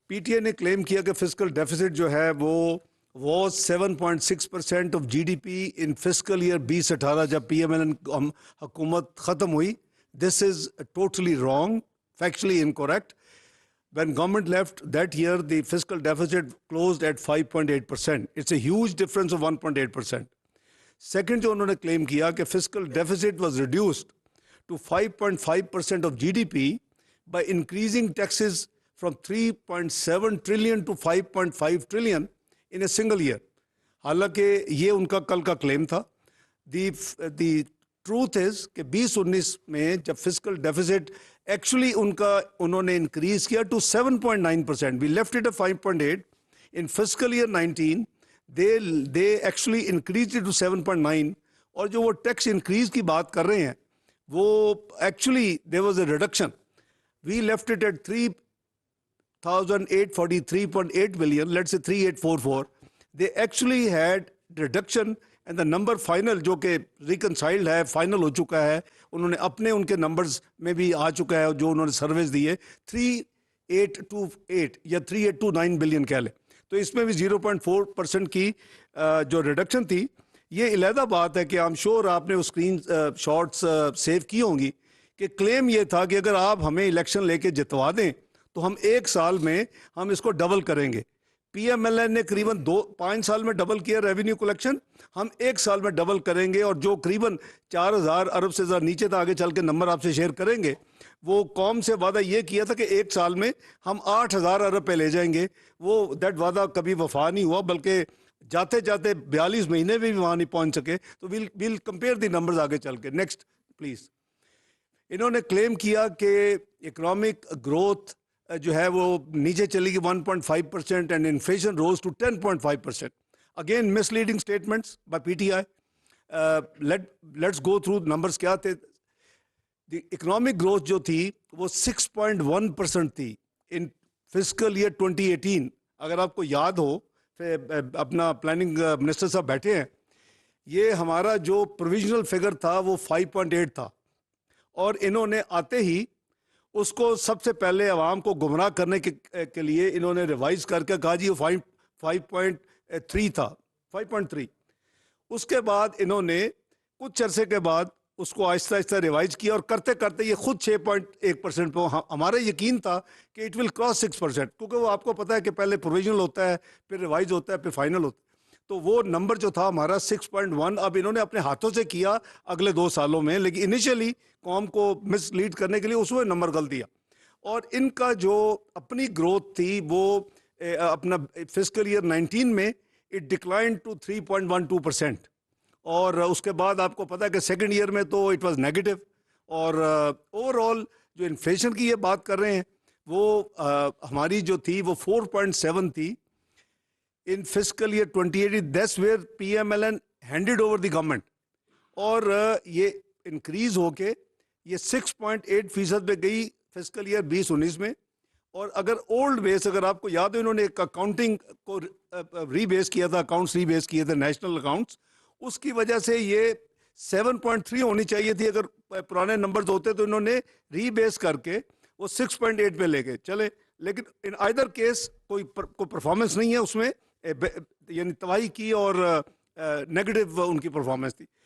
PTI ने claim किया कि फिस्कल डेफिसिट जो है वो was 7.6% of GDP in fiscal year 2018 जब पीएमएल हुकूमत ख़त्म हुई. This is totally wrong, factually incorrect. When government left that year, the fiscal deficit closed at 5.8%. It's a huge difference of 1.8%. Second, जो उन्होंने claim किया कि fiscal deficit was reduced to 5.5% of GDP by increasing taxes from 3.7 trillion to 5.5 trillion in a single year. हालांकि ये उनका कल का claim था. The truth is कि 2019 में जब fiscal deficit actually उन्होंने increase किया to 7.9%. We left it at 5.8. In fiscal year 19, they actually increased it to 7.9. और जो वो tax increase की बात कर रहे हैं, वो actually there was a reduction. We left it at 3,843.8 billion, let's say 3,844. They actually had reduction. And the number final जो कि रिकनसाइल्ड है, फाइनल हो चुका है, उन्होंने अपने उनके नंबर्स में भी आ चुका है जो उन्होंने सर्विस दी है, 3828 या 3829 बिलियन कह लें. तो इसमें भी 0.4% की जो रिडक्शन थी. ये अलहदा बात है कि आई एम श्योर आपने वो स्क्रीन शॉट्स सेव की होंगी कि क्लेम ये था कि अगर आप हमें इलेक्शन लेके जितवा दें तो हम 1 साल में हम इसको डबल करेंगे. पीएमएलएन ने करीबन 5 साल में डबल किया रेवेन्यू कलेक्शन, हम 1 साल में डबल करेंगे. और जो करीबन 4,000 अरब से ज़्यादा नीचे था, आगे चल के नंबर आपसे शेयर करेंगे, वो कौम से वादा ये किया था कि 1 साल में हम 8,000 अरब पे ले जाएंगे. वो दैट वादा कभी वफा नहीं हुआ, बल्कि जाते जाते 42 महीने में भी वहाँ नहीं पहुँच सके. तो विल कंपेयर द नंबर्स आगे चल के. Next please. इन्होंने क्लेम किया कि इकोनॉमिक ग्रोथ जो है वो नीचे चली गई 1.5% and inflation rose to 10.5%. Again misleading statements by PTI. Let's go through numbers. क्या थे? द इकोनॉमिक ग्रोथ जो थी वो 6.1% थी इन फिस्कल ईयर 2018. अगर आपको याद हो, फिर अपना प्लानिंग मिनिस्टर साहब बैठे हैं, ये हमारा जो प्रोविजनल फिगर था वो 5.8 था. और इन्होंने आते ही उसको सबसे पहले अवाम को गुमराह करने के लिए इन्होंने रिवाइज करके कहा जी वो 5.3 था, 5.3. उसके बाद इन्होंने कुछ अरसे के बाद उसको आहिस्ता आहिस्ता रिवाइज किया और करते करते ये खुद 6.1% पे. हमारा यकीन था कि इट विल क्रॉस 6%, क्योंकि वो आपको पता है कि पहले प्रोविजनल होता है, फिर रिवाइज होता है, फिर फाइनल होता है. तो वो नंबर जो था हमारा 6.1 अब इन्होंने अपने हाथों से किया अगले 2 सालों में, लेकिन इनिशियली कौम को मिसलीड करने के लिए उसमें नंबर गलत दिया. और इनका जो अपनी ग्रोथ थी वो अपना फिस्कल ईयर 19 में इट डिक्लाइन टू 3.12%. और उसके बाद आपको पता है कि सेकेंड ईयर में तो इट वाज नेगेटिव. और ओवरऑल जो इन्फ्लेशन की ये बात कर रहे हैं वो हमारी जो थी वो 4.7 थी in fiscal year 2018. That's where PMLN handed over the government. और ये इंक्रीज होके ये 6.8% पे गई फिस्कल ईयर 2019 में. और अगर ओल्ड बेस, अगर आपको याद हो, इन्होंने एक अकाउंटिंग को रीबेस किया था, अकाउंट्स रीबेस किए थे, नेशनल अकाउंट्स. उसकी वजह से ये 7.3 होनी चाहिए थी अगर पुराने नंबर्स होते, तो इन्होंने रीबेस करके वो 6.8 पे लेके चले. लेकिन इन आइदर केस कोई परफॉर्मेंस नहीं है उसमें, यानी तबाही की और नेगेटिव उनकी परफॉर्मेंस थी.